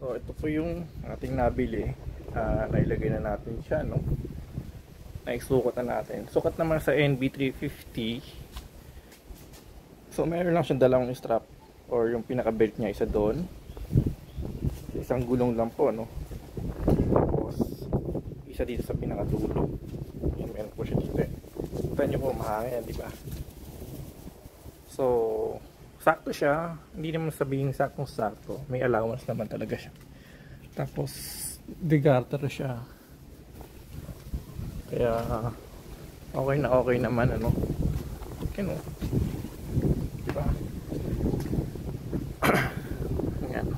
So ito po yung ating nabili. Nailagay na natin siya, no? Naisukat na natin. Sukat naman sa NB350. So meron lang siyang dalawang strap, or yung pinaka belt niya isa doon. Isang gulong lang po, no? Tapos isa dito sa pinaka dulo. Yan, meron po siya dito. Kita nyo po, mahangin, di ba? So sakto siya, hindi naman sabihin saktong sakto, may allowance naman talaga siya. Tapos degarter siya, kaya okay naman, ano, okay, no? Diba? Yan.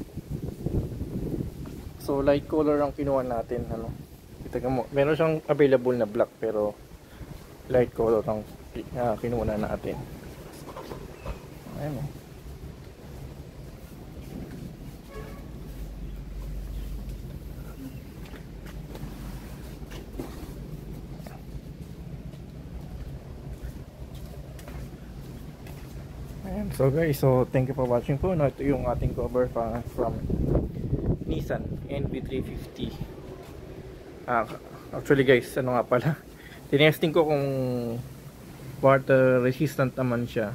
So light color ang kinuha natin, ano, kita mo, meron siyang available na black, pero light color ang kinuha natin. Ayan, oh. Ayan. So guys, so thank you for watching po, no? Ito yung ating cover from Nissan NB350. Actually guys, ano nga pala, tinesting ko kung water resistant naman siya.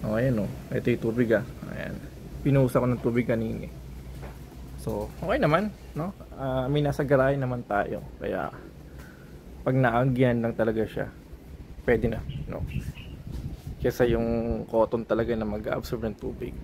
Oh, ayan, oh. Ito yung tubig, ayan. Pinusa ko ng tubig kanina. So, okay naman, no? May nasa garahe naman tayo. Kaya, pag naagyan lang talaga siya, pwede na, no? Kesa yung cotton talaga na mag-absorb ng tubig.